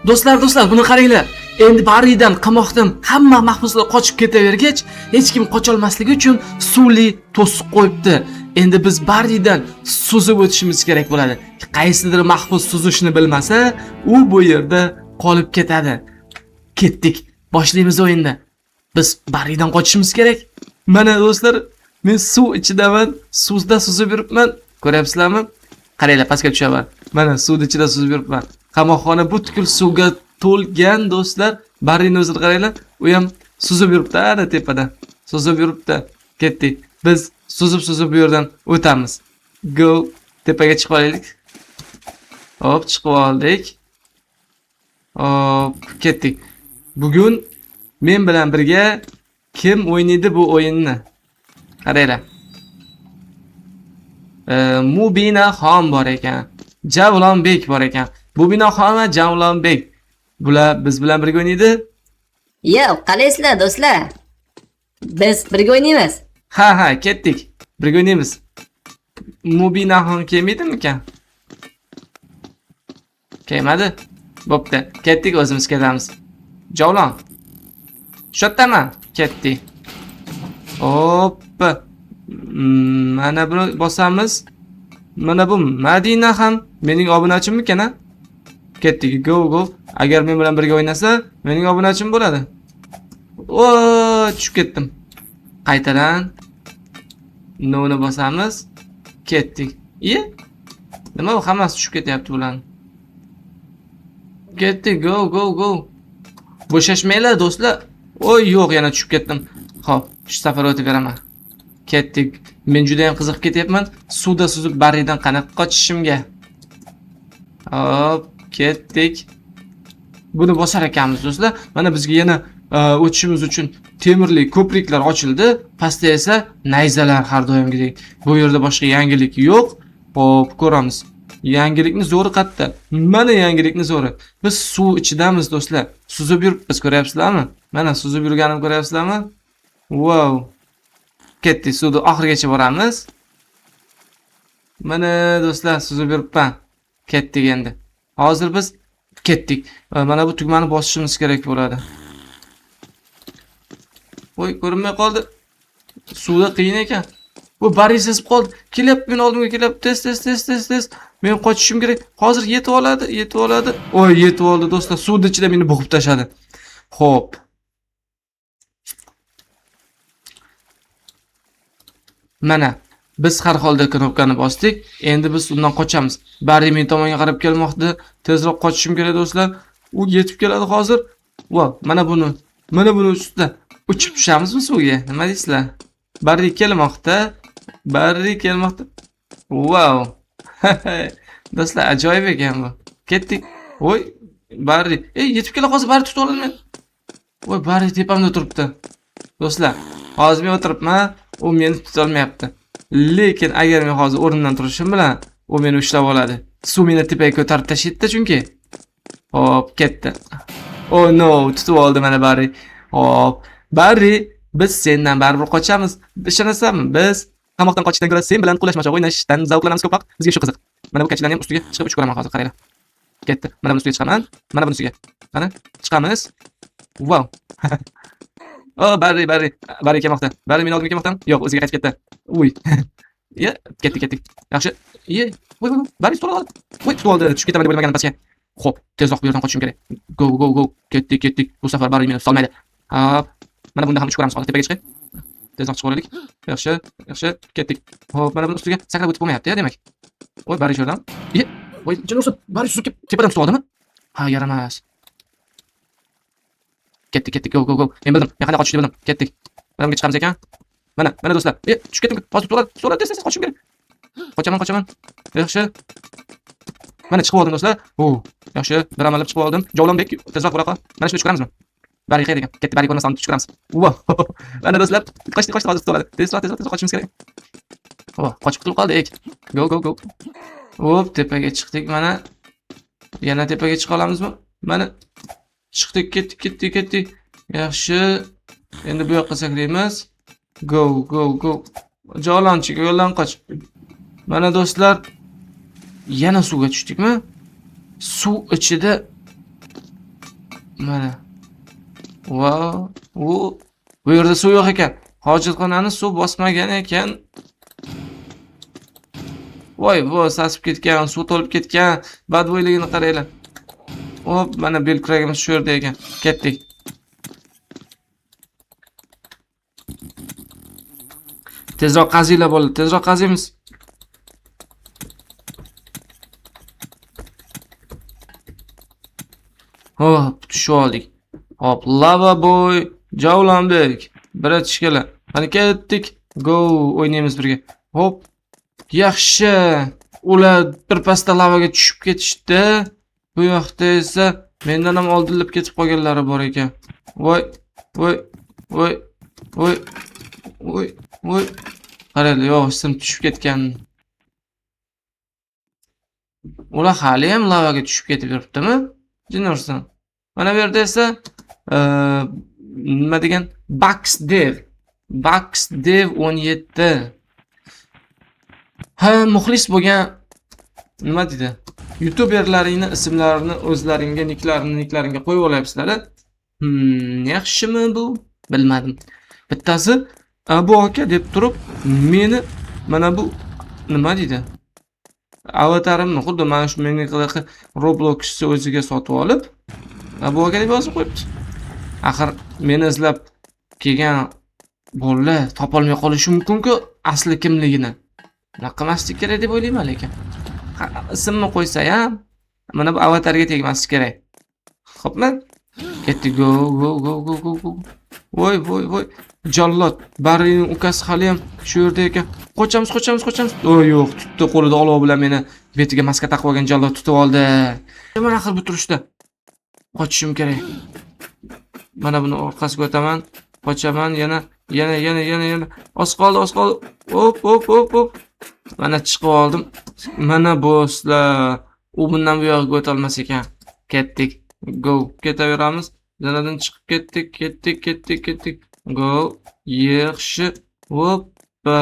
Do'stlar, buni qaranglar. Endi baridan, qamoqdan hamma mahbuslar qochib ketavergach, hech kim qocholmasligi uchun suvli to'siq qo'yibdi. Endi biz baridan suzib o'tishimiz kerak bo'ladi. Qaysidir mahbus suzishni bilmasa, u bu yerda qolib ketadi. Ketdik. Boshlaymiz o'yinni. Biz baridan qochishimiz kerak. Mana do'stlar, men suv ichidaman, suvda suzib yuribman. Ko'ryapsizlarmi? Qaranglar, pastga tushaman. Mana suvning ichida suzib yuribman. Qamoqxona butkul suvga to'lgan do'stlar. Barrining o'zini qaranglar, u ham suzib yuribdi, ana tepada. Suzib yuribdi. Ketdik. Biz suzib bu yerdan o'tamiz. Go, tepaga chiqib olaylik. Hop, chiqib oldik. Hop, ketdik. Bugun men bilan birga kim o'ynaydi bu o'yinni? Qaranglar. Mubinaxon bor ekan. Javlonbek bor ekan. Mubinaxon va Javlonbek. Bular biz bilan birga o'ynaydi. Yo'q, qalaysizlar do'stlar? Biz birga o'ynaymiz. Ha, ketdik. Birga o'ynaymiz. Mubinaxon kelmaydimi ekan? Kelmadi. Bo'pti. Ketdik, o'zimiz ketamiz. Javlon. Shu ketdik. Hoppa. Mana buni bosamiz. Mana bu Madina ham mening obunachimmi ekan? Ketdik. Go. Agar men bilan birga o'ynasa, mening obunachim bo'ladi. O, tushib ketdim. Qaytadan noni bosamiz. Ketdik. Nima bu hammasi tushib ketyapti bularning? Ketdik. Go. Bo'shashmanglar do'stlar. Oy, yo'q, yana tushib ketdim. Xo'p, shu safar o'tib beraman. Ketdik. Men juda ham qiziqib ketyapman. Suvda suzib baridan qanaqa qochishimga. Hop, ketdik. Buni bosar ekanmiz do'stlar. Mana bizga yana o'tishimiz uchun temirli ko'priklar ochildi. Pastda esa nayzalar har doimgidek. Bu yerda boshqa yangilik yo'q. Hop, ko'ramiz. Yangilikni zo'ri qayerda? Mana yangilikni zo'ri. Biz suv ichidamiz do'stlar. Suzib yuribmiz, ko'ryapsizlarmi? Mana suzib yurganimni ko'ryapsizlarmi? Wow. Ketdik, suvni oxirigacha boramiz. Mana do'stlar, suzib yuribman. Ketdik endi. Hozir biz ketdik. Mana bu tugmani bosishimiz kerak bo'ladi. Voy, ko'rinmay qoldi. Suvda qiyin ekan. Bu bari sezib qoldi. Kelyapti, men oldimga kelyapti. Tez. Men qochishim kerak. Hozir yetib oladi. Voy, yetib oldi do'stlar. Suvning ichida meni bo'g'ib tashladi. Xo'p. Mana biz har holda knopkani bosdik. Endi biz undan qochamiz. Bari men tomonga qarab kelmoqda. Tezroq qochishim kerak do'stlar. U yetib keladi hozir. Voy, mana buni ustida uchib tushamizmi suvga? Nima deysizlar? Bari kelmoqda. Wow. Do'stlar, ajoyib ekan bu. Ketdik. Voy, Bari. Yetib keladi hozir, Bari tutib olaman. Voy, Bari tepamda turibdi. Do'stlar, hozir men o'tiribman, u meni tuta olmayapti. Lekin agar men hozir o'rnimdan turishim bilan, u meni ushlab oladi. Suv meni tepaga ko'tarib tashlaydi chunki. Hop, ketdi. Oh no, tutib oldi mana Bari. Hop, Bari, biz sendan baribir qochamiz. Ishonasanmi? Biz qamoqdan qochishdan ko'ra sen bilan qulashmachoq o'ynashdan zavqlanamiz ko'proq. Bizga shu qiziq. Mana bu kachilarni ham ustiga chiqib uch ko'raman hozir, qaranglar. Ketdi. Mana buni ustiga chiqaman. Mana buni ustiga. Qani, chiqamiz. Wow. Oh, Bari kelmoqda. Bari meni oldimga kelmoqda. Yo'q, o'ziga qaytib ketdi. Uy. Ketdik. Yaxshi. Voy, Bari tutib oldi. Voy, tutib oldi. Tushib ketaman deb o'ylamagandim pastga. Xo'p, tezroq bu yerdan qochishim kerak. Go. Ketdik. Bu safar Bari meni solmaydi. Hop. Mana bunda ham tushib ko'ramiz. Hozir tepaga chiqib. Tezroq chiqib olaylik. Yaxshi. Ketdik. Hop, mana buni ustiga sakrab o'tib bo'lmayapti, demak. Voy, Bari yerdan. Voy, jino'sa Bari suzib tepadan tutib oldimi? Ha, yaramas. Ketdik. Go. Men bildim. Men qanday qochishni bildim. Ketdik. Mana bunga chiqamiz ekan. Mana do'stlar. Tushib ketdim. Hozir to'g'ri tez qochishim kerak. Qochaman. Yaxshi. Mana chiqib oldim do'stlar. Yaxshi. Bir amallab chiqib oldim. Javlonbek, tezroq bo'la qol. Mana shuni chiqaramizmi? Bari qayerda ekan? Ketdi, Bari ko'rmasdan tushib ko'ramiz. Mana do'stlar, qochdik hozir tutib oladi. Tezroq qochishimiz kerak. Qochib qutulib qoldik. Go. Hop, tepaga chiqdik mana. Yana tepaga chiqa olamizmi? Mana chiqdik, ketdik. Yaxshi. Endi bu yoqqa sakraymiz. Go. Javlonchiga yo'ldan qoch. Mana do'stlar, yana suvga tushdikmi? Suv ichida Mana. Wow, bu yerda suv yo'q ekan. Hojatxonani suv bosmagan ekan. Voy, bu sasib ketgan, suv to'lib ketgan. Badbo'yligini qaranglar. Hop, mana belkuragimiz shu yerda ekan. Ketdik. Tezroq qazinglar bo'ldi. Tezroq qaziymiz. Hop, tushib oldik. Hop, lava boy, javlandik. Birat ishkala. Qani ketdik. Go, o'ynaymiz birga. Hop. Yaxshi. Ular bir pasda lavaga tushib ketishdi. Bu yoqda esa mendan ham oldinlab ketib qolganlari bor ekan. Voy, voy, voy, voy, voy, voy. Qaranglar, yo'q, sim tushib ketgan. Ular hali ham lavaga tushib ketib yuribdimi? Jinursan. Mana bu yerda esa nima degan? Buxdev 17. Ha, muxlis bo'lgan nima dedi? YouTuberlaringning ismlarini o'zlaringga niklaringga qo'yib olyapsizlar. Yaxshimi bu? Bilmadim. Bittasi Abu aka deb turib, meni mana bu nima deydi? Avatarimni xuddi mana shu meniqidagi Roblox'ni o'ziga sotib olib, Abu aka deb yozib qo'yibdi. Axir meni izlab kelgan bolalar topolmay qolishi mumkin-ku asli kimligini. Bunaqa qilmaslik kerak deb o'ylayman lekin. Ismni qo'ysa ham mana bu avatarga tegmaslik kerak. Xo'pmi? Ketdik. Go. Voy. Jallod. Barining ukasi hali ham shu yerda ekan. Qochamiz. Yo'q, tutdi qo'lida olov bilan meni betiga maska taqib olgan jallod tutib oldi. Mana axir bu turishda qochishim kerak. Mana buni orqasiga o'taman, qochaman, yana. Oz qoldi. Hop. Mana chiqib oldim. Mana bo'slar. U bundan bu yoqqa o'ta olmas ekan. Ketdik. Go. Ketaveramiz. Zanadan chiqib ketdik. Go. Yaxshi. Hoppa.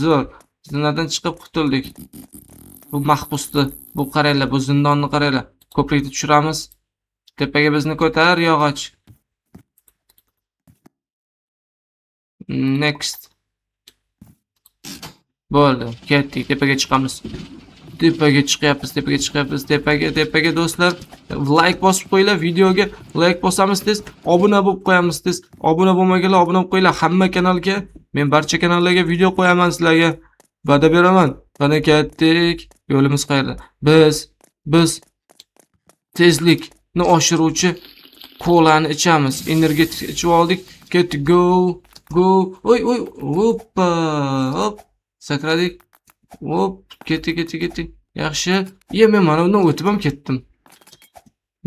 Zo'r. Zinadan chiqib qutuldik. Bu mahbusni, bu qaranglar, bu zindonni qaranglar. Ko'prikni tushiramiz. Tepaga bizni ko'tar, yog'och. Next. Bo'ldi, ketdik, tepaga chiqamiz. Tepaga do'stlar. Like bosib qo'yinglar, videoga like bosamiz tez, obuna bo'lib qo'yamiz tez. Obuna bo'lmaganlar obuna bo'lib qo'yinglar hamma kanalga. Men barcha kanallarga video qo'yaman sizlarga. Va'da beraman. Qani ketdik. Yo'limiz qayerda? Biz tezlikni oshiruvchi kolani ichamiz. Energetik ichib oldik. Ketdik. Go. Oy. Hoppa. Hop. Sakradik. Hop. Ketdik. Yaxshi. Men mana bundan o'tib ham ketdim.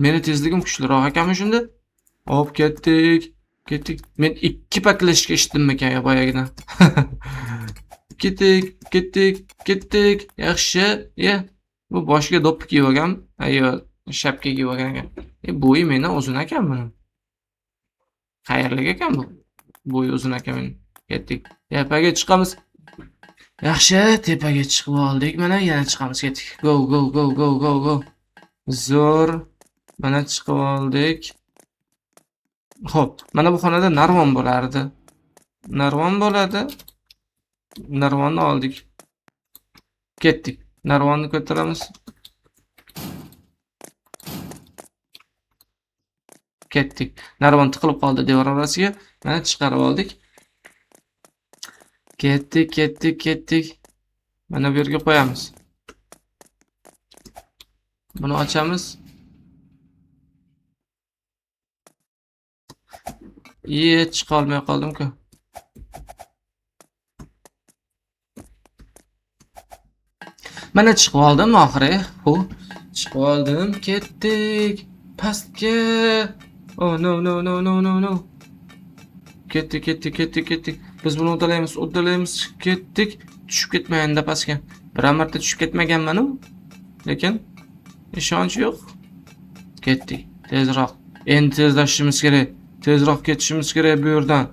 Meni tezligim kuchliroq ekanmi shunda? Hop, ketdik. Men 2 paklashga eshitdim ekan ya boyagidan. Ketdik. Yaxshi. Bu boshiga do'ppi kiyib olgan. Ayyo, shapka kiyib olgan ekan. Bo'yi mendan uzun ekan buni. Qayerlik ekan bu? Bo'yi uzun ekan men. Ketdik. Tepaga chiqamiz. Yaxshi, tepaga chiqib oldik. Mana yana chiqamiz, ketdik. Go. Zo'r. Mana chiqib oldik. Xo'p, mana bu xonada narvon bo'lardi. Narvonni oldik. Ketdik. Narvonni ko'taramiz. Ketdik. Narvon tiqilib qoldi devor orasiga. Mana chiqarib oldik. Ketdik. Mana bu yerga qo'yamiz. Buni ochamiz. Chiqa olmay qoldim-ku. Mana chiqib oldim oxiri. Chiqib oldim, ketdik. Pastga. Oh no. Ketdik. Biz buni uddalaymiz. Ketdik. Tushib ketmayanda pastga. Bir marta tushib ketmaganman-ku. Lekin ishonch yo'q. Ketdik. Tezroq. Endi tezlashimiz kerak. Tezroq ketishimiz kerak bu yerdan.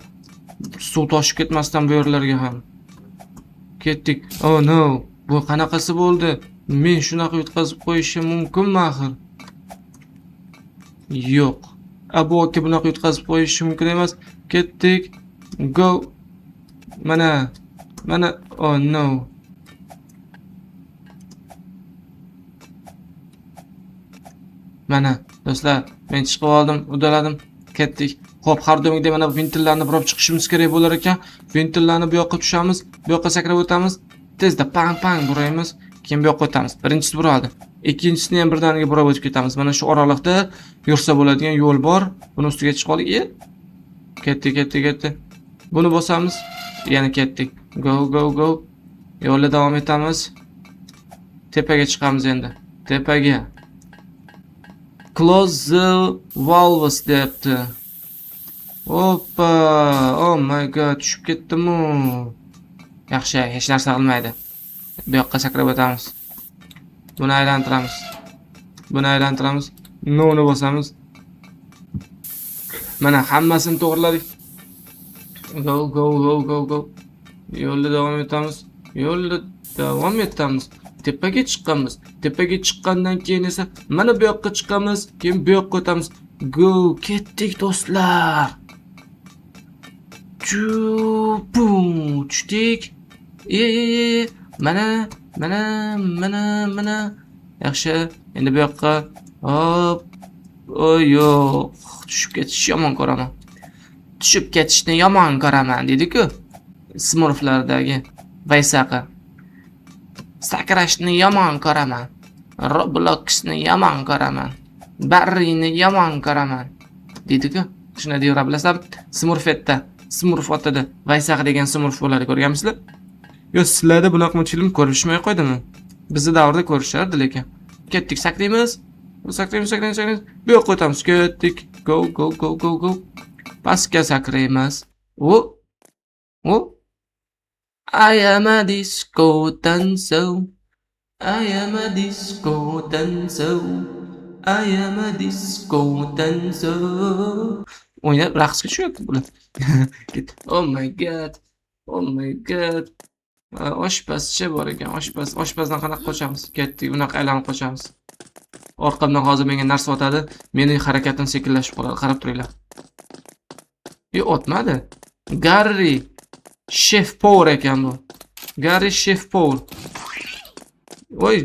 Suv toshib ketmasdan bu yerlarga ham. Ketdik. Oh no. Bu qanaqasi bo'ldi? Men shunaqa yutqazib qo'yishim mumkinmi axir? Yo'q. Abu aka bunaqa yutqazib qo'yishi mumkin emas. Ketdik. Go. Mana. Oh no. Mana do'stlar, men chiqib oldim, udaladim, ketdik. Xo'p, har doimgidek mana bu ventillarni burab chiqishimiz kerak bo'lar ekan. Ventillarni bu yoqqa tushamiz, bu yoqqa sakrab o'tamiz. Tezda pang buraymiz, keyin bu yoqqa o'tamiz. Birinchisi buradi. Ikkinchisini ham birdaniga burab o'tib ketamiz. Mana shu oralikda yursa bo'ladigan yo'l bor. Buni ustiga chiqib oldik. Ketdi. Buni bosamiz, yana ketdik. Go. Yo'lda davom etamiz. Tepaga chiqamiz endi. Tepaga. Close the valves deyapti. Hoppa! Oh my god, tushib ketdim-u. Yaxshi, hech narsa qilmaydi. Bu yoqqa sakrab o'tamiz. Buni aylantiramiz. Noni bosamiz. Mana hammasini to'g'riladik. Go. Yo'lda davom etamiz. Tepaga chiqqandan keyin esa mana bu yoqqa chiqamiz, keyin bu yoqqa o'tamiz. Go, ketdik do'stlar. Bum, tushdik. Mana. Yaxshi, endi bu yoqqa hop. Yo'q, tushib ketishni yomon ko'raman dedi-ku. Smurflardagi Vaysaqi. Sakrashni yomon ko'raman. Robloxni yomon ko'raman. Barrini yomon ko'raman. Dedi-ku. Shuni deyora bilasizlar? Smurf otida Vaysaq degan Smurf bo'ladi, ko'rganmisizlar? Yo, sizlarda bunaqa multfilm ko'rishmay qo'ydimi? Bizning davrda ko'rishardi lekin. Ketdik, sakraymiz. Bu yoqqa o'tamiz. Ketdik. Go. Pastga sakraymiz. I am a disco dancer. O'ynab raqsga tushyapti bular. Oh my god. Oshpazcha bor ekan, oshpazdan qanaqa qochamiz? Ketdik, unaqa aylanib qochamiz. Orqamdan hozir menga narsa otadi, meni harakatim sekinlashib qoladi, qarab turinglar. Otmadi. Garri Chef Power ekan bu. Garri Chef Power.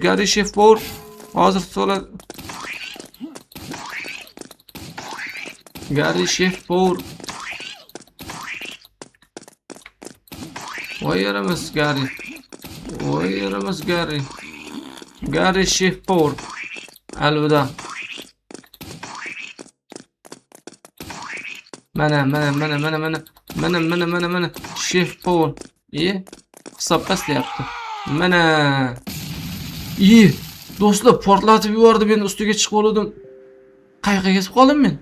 Garri Chef Power hozir to'ladi. Garri Chef Power. Yaramas Garri. Garri Chef Power. Alvida. Mana. Chef Power. Hisob paslayapti. Mana. Do'stlar, portlatib yubordi, men ustiga chiqib oldim. Qayoqqa ketib qoldim men?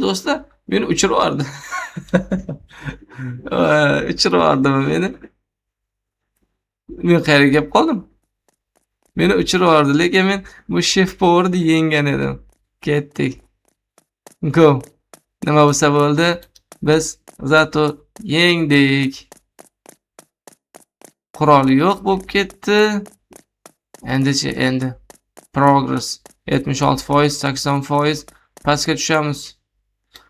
Do'stlar, meni uchirib yubordi. Meni. Men qayerga kelib qoldim? Meni uchirib yubordi, lekin men bu Chef Power'ni yenggan edim. Ketdik. Go. Nima bo'lsa bo'ldi, biz zato yengdik. Qurol yo'q bo'lib ketdi. Endi progress 76%, 80%, pastga tushamiz.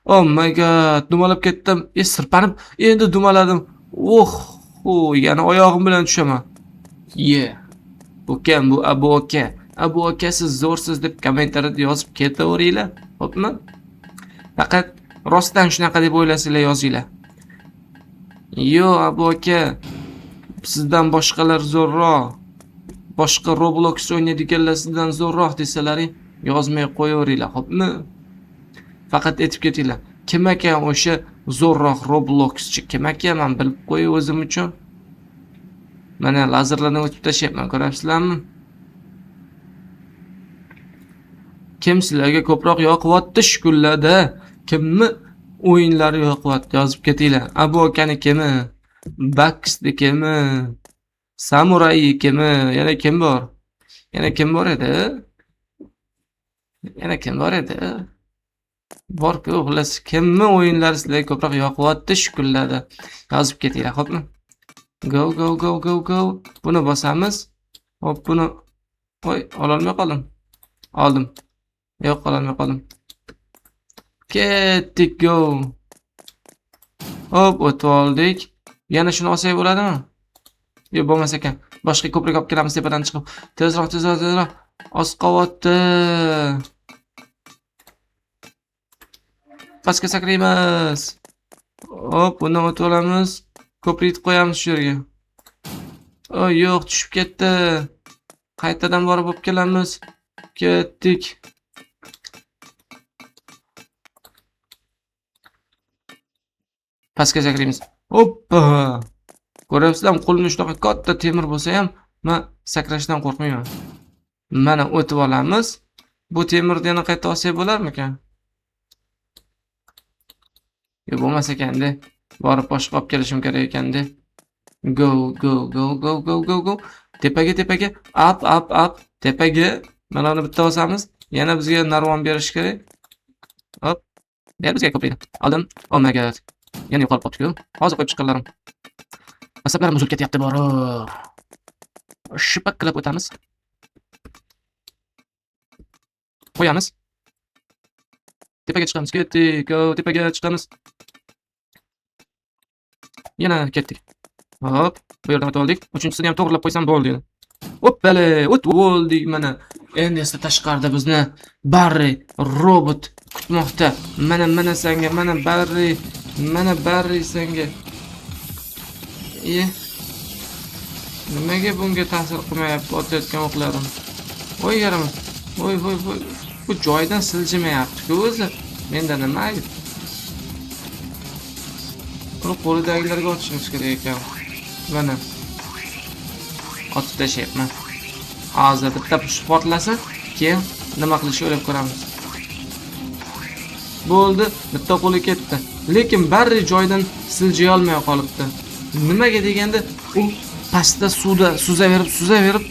Oh my god, dumalab ketdim. Sirpanib, endi dumaladim. Yana oyog'im bilan tushaman. Bu kim? Bu Abu aka. Abu aka, siz zo'rsiz deb kommentariyada yozib ketaveringlar. Xo'pmi? Faqat rostdan shunaqa deb o'ylasanglar yozinglar. Abu aka, sizdan boshqalar zo'rroq. Boshqa Roblox o'ynaydiganlar sizdan zo'rroq desalaring, yozmay qo'yaveringlar, xo'pmi? Faqat aytib ketinglar. Kim ekan o'sha zo'rroq Robloxchi? Kim ekan, men bilib qo'yay o'zim uchun. Mana lazerlarni o'tib tashlayapman, ko'rasizlarmi? Kim sizlarga ko'proq yoqyapti shu kunlarda? Kimni o'yinlari yoqyapti? Yozib ketinglar. Abu akani kimi? Bax'ni kimi? Samurai kimi? Yana kim bor? Yana kim bor edi? Bor-ku, xullas, kimni o'yinlari sizlarga ko'proq yoqyapti shu kunlarda? Yozib ketinglar, xo'pmi? Go. Buni bosamiz. Hop, buni ololmay qoldim. Oldim. Yo'q, ololmay qoldim. Ketdik, go. Hop, o'tib oldik. Yana shuni olsak bo'ladimi? Yo'q, bo'lmas ekan. Boshqa ko'prik olib kelamiz tepadan chiqib. Tezroq, tezroq, tezroq. Oz qolyapti. Pastga sakraymiz. Hop, bundan o'tib olamiz. Ko'prikni qo'yamiz shu yerga. O, yo'q, tushib ketdi. Qaytadan borib olib kelamiz. Ketdik. Pastga sakraymiz. Hoppa. Ko'ryapsizlarmi, qo'limda shunaqa katta temir bo'lsa ham, men sakrashdan qo'rqmayman. Mana o'tib olamiz. Bu temirni yana qayta olsak bo'larmikan? Yo'q, bo'lmas ekanda. Borib boshqa olib kelishim kerak ekanda. Go, go, go, go, go, go, go. Tepaga, tepaga. Up. Tepaga. Mana uni bitta olsamiz, yana bizga narvon berish kerak. Hop. Ber bizga ko'prikni. Oldim. Oh my god. Yana yo'qolib qoldik-ku. Hozir qo'yib chiqqanlarim. Asablarim uzilib ketyapti borib. Shipak qilib o'tamiz. Qo'yamiz. Tepaga chiqamiz. Ketdik. Tepaga chiqamiz. Yana ketdik. Hop, bu yerdan o'tib oldik. Uchinchisini ham to'g'rilab qo'ysam bo'ldi. Hoppale, o'tib oldik mana. Endi esa tashqarida bizni Barry robot kutmoqda. Mana senga, mana Barry senga. Nimaga bunga ta'sir qilmayapti otayotgan o'qlarim? Voy yaramas. Voy. Bu joydan siljimayapti-ku o'zi. Menda nima ayb? Uni qo'lidagilarga otishimiz kerak ekan. Mana. Otib tashlayapman. Hozir bitta portlasa, keyin nima qilishni o'ylab ko'ramiz. Bo'ldi, bitta qo'li ketdi. Lekin Barry joydan siljay olmay qolibdi. Nimaga deganda, u pastda suvda suzaverib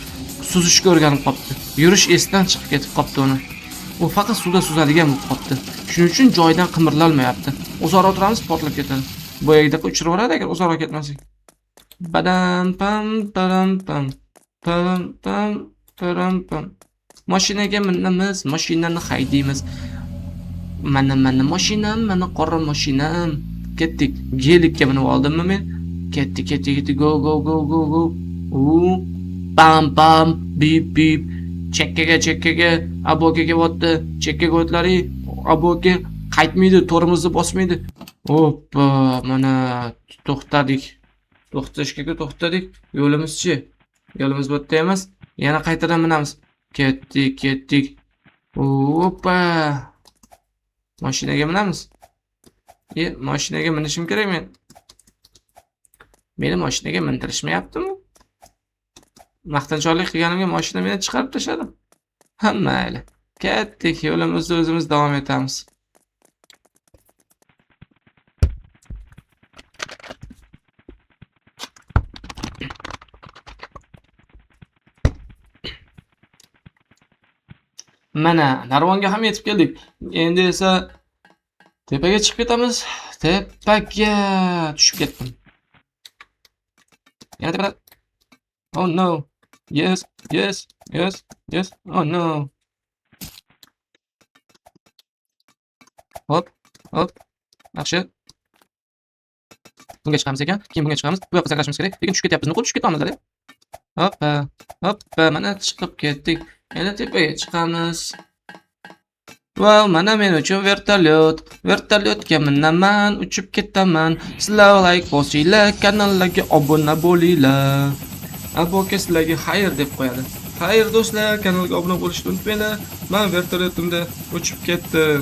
suzishga o'rganib qopti. Yurish esdan chiqib ketib qopti uni. U faqat suvda suzadigan bo'lib qopti. Shuning uchun joydan qimirlolmayapti. Uzoqroq turamiz, portlab ketadi. Bu yerda uchiraveradi agar uzoqroq ketmasak. Badam pam param pam. Param. Mashinaga minamiz, mashinani haydaymiz. Mana mashinam, mana qora mashinam. Ketdik. Gelikka minib oldimmi men? Ketdik. Go. Pam, bip. Chekkaga. Abokaga o'tdi. Chekkaga o'tlari. Aboka qaytmaydi, to'rimizni bosmaydi. Hoppa, mana to'xtadik. To'xtadik. Yo'limizchi? Yo'limiz bu yerda emas. Yana qaytadan minamiz. Ketdik. Hoppa. Mashinaga minamiz. Mashinaga minishim kerak men. Meni mashinaga mintirishmayaptimi? Maqtanchoqlik qilganimga mashina meni chiqarib tashladi. Mayli. Ketdik, yo'limizda o'zimiz davom etamiz. Mana, narvonga ham yetib keldik. Endi esa tepaga chiqib ketamiz. Tepaga tushib ketdim. Yana tepada. Oh no. Yes. Oh no. Hop. Yaxshi. Bunga chiqamiz ekan. Keyin bunga chiqamiz. Bu yoqqa sakrashimiz kerak. Lekin tushib ketyapmiz. Nuqul tushib ketyapmiz-da. Hoppa. Mana chiqib ketdik. Yana tepaga chiqamiz. Wow, mana men uchun vertolyot. Vertolyotga minaman, uchib ketaman. Sizlar like bosinglar, kanallarga obuna bo'linglar. Aboka sizlarga xayr deb qo'yadi. Xayr do'stlar, kanalga obuna bo'lishni unutmanglar. Men vertolyotimda uchib ketdim.